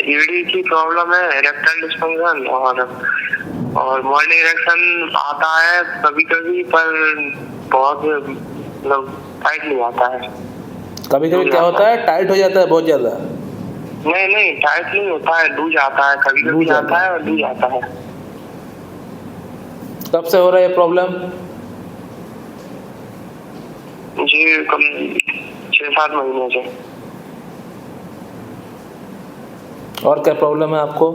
ED की problem है, erectile dysfunction और मॉर्निंग इरेक्शन आता है कभी कभी, पर बहुत मतलब टाइट नहीं आता है। कभी कभी क्या होता है, टाइट हो जाता है बहुत ज़्यादा? नहीं टाइट नहीं होता है, लूज आता है, कभी कभी आता है और लूज आता है। कब से हो रहा है ये प्रॉब्लम? जी कम 6-7 महीने से। और क्या प्रॉब्लम है आपको?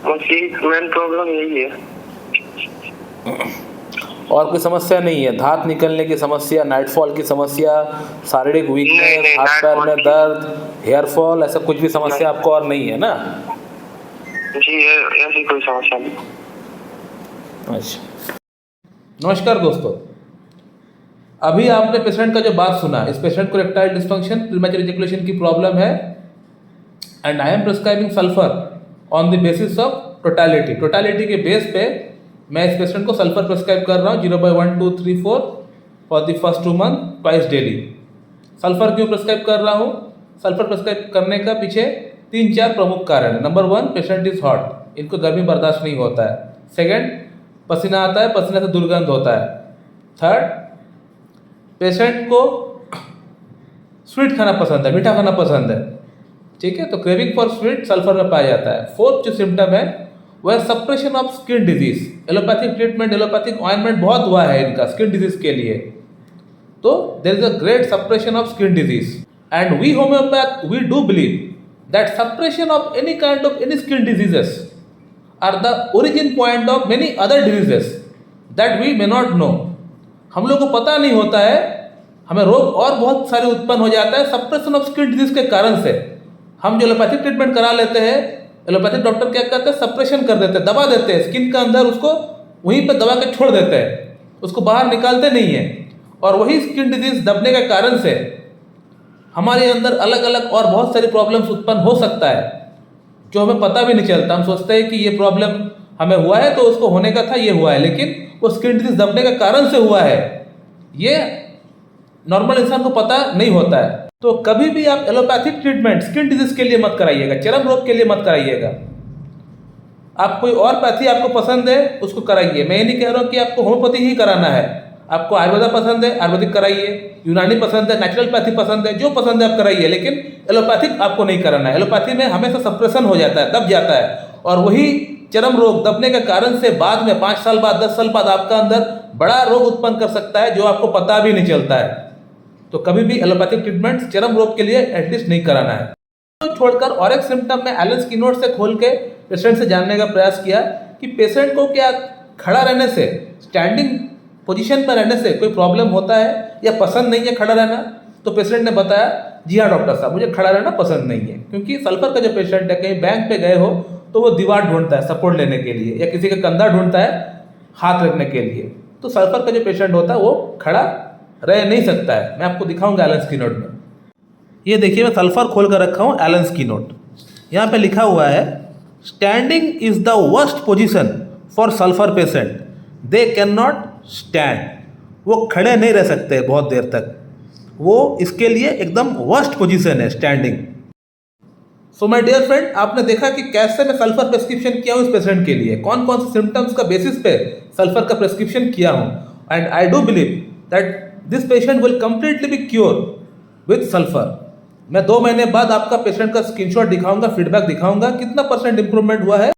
बस मेन प्रॉब्लम यही है। और कोई समस्या नहीं है? दांत निकलने की समस्या, नाइटफॉल की समस्या, शारीरिक वीकनेस, हाथ पैर में दर्द, हेयर फॉल, ऐसा कुछ भी समस्या आपको और नहीं है ना? जी ऐसी कोई समस्या नहीं। अच्छा, नमस्कार दोस्तों, अभी आपने पेशेंट का जो बात सुना, इस पेशेंट को इरेक्टाइल डिस्फंक्शन, प्रीमैच्योर इजैकुलेशन की प्रॉब्लम है and I am prescribing sulphur on the basis of totality के बेस पे मैं इस पेशेंट को सल्फर प्रिस्क्राइब कर रहा हूँ 0/1, 2, 3, 4 for the first 2 month twice daily. Sulphur क्यों प्रिस्क्राइब कर रहा हूँ? सल्फर प्रिस्क्राइब करने का पीछे 3-4 प्रमुख कारण है। नंबर 1, पेशेंट इज हॉट, इनको गर्मी बर्दाश्त नहीं होता है। सेकेंड, पसीना आता है, पसीने से दुर्गंध होता है। थर्ड, पेशेंट को स्वीट खाना पसंद है, मीठा खाना पसंद है, ठीक है, तो क्रेविंग फॉर स्वीट सल्फर में पाया जाता है। फोर्थ जो सिम्टम है वह suppression of skin disease. Allopathic treatment, allopathic ointment बहुत हुआ है इनका स्किन डिजीज के लिए, तो there is a great suppression of skin disease and we homeopath we do believe that suppression of any kind of any skin diseases are the origin point of many other diseases that we may not know. हम लोग को पता नहीं होता है, हमें रोग और बहुत सारे उत्पन्न हो जाता है सप्रेशन ऑफ स्किन डिजीज के कारण से। हम जो एलोपैथिक ट्रीटमेंट करा लेते हैं, एलोपैथिक डॉक्टर क्या करते हैं, सप्रेशन कर देते हैं, दबा देते हैं स्किन के अंदर, उसको वहीं पे दबा के छोड़ देते हैं, उसको बाहर निकालते नहीं है। और वही स्किन डिजीज दबने के कारण से हमारे अंदर अलग अलग और बहुत सारी प्रॉब्लम्स उत्पन्न हो सकता है जो हमें पता भी नहीं चलता। हम सोचते हैं कि ये प्रॉब्लम हमें हुआ है तो उसको होने का था, ये हुआ है, लेकिन वो स्किन डिजीज दबने के कारण से हुआ है, ये नॉर्मल इंसान को पता नहीं होता है। तो कभी भी आप एलोपैथिक ट्रीटमेंट स्किन डिजीज के लिए मत कराइएगा, चर्म रोग के लिए मत कराइएगा। आप कोई और पैथी आपको पसंद है उसको कराइए। मैं ये नहीं कह रहा हूँ कि आपको होम्योपैथी ही कराना है। आपको आयुर्वेदा पसंद है, आयुर्वेदिक कराइए, यूनानी पसंद है, नेचुरल पैथी पसंद है, जो पसंद है आप कराइए, लेकिन एलोपैथिक आपको नहीं कराना है। एलोपैथी में हमेशा सप्रेशन हो जाता है, दब जाता है, और वही चर्म रोग दबने के कारण से बाद में 5 साल बाद, 10 साल बाद आपका अंदर बड़ा रोग उत्पन्न कर सकता है जो आपको पता भी नहीं चलता है। तो कभी भी एलोपैथिक ट्रीटमेंट चर्म रोग के लिए एटलीस्ट नहीं कराना है। तो छोड़कर और एक सिम्टम में एलन स्किनोड से खोल के पेशेंट से जानने का प्रयास किया कि पेशेंट को क्या खड़ा रहने से, स्टैंडिंग पोजीशन पर रहने से कोई प्रॉब्लम होता है या पसंद नहीं है खड़ा रहना। तो पेशेंट ने बताया, जी हाँ डॉक्टर साहब, मुझे खड़ा रहना पसंद नहीं है, क्योंकि सल्फर का जो पेशेंट है, कहीं बैंक पे गए हो तो वो दीवार ढूंढता है सपोर्ट लेने के लिए, या किसी का कंधा ढूंढता है हाथ रखने के लिए। तो सल्फर का जो पेशेंट होता है वो खड़ा रह नहीं सकता है। मैं आपको दिखाऊंगा एलन स्किनोड में। ये देखिए, मैं सल्फर खोल कर रखा हूँ एलन स्किनोड। यहाँ पे लिखा हुआ है, standing is the worst position for sulphur patient, they can not stand. वो खड़े नहीं रह सकते बहुत देर तक, वो इसके लिए एकदम वर्स्ट पोजीशन है standing. So my dear friend, आपने देखा कि कैसे मैं सल्फर प्रेस्क्रिप्शन किया हूँ इस पेशेंट के लिए, कौन कौन से सिम्टम्स का बेसिस पे सल्फर का प्रेस्क्रिप्शन किया हूँ। And I do believe that this patient will completely be cure with sulphur. मैं 2 महीने बाद आपका पेशेंट का स्क्रीनशॉट दिखाऊंगा, फीडबैक दिखाऊंगा, कितना % इंप्रूवमेंट हुआ है।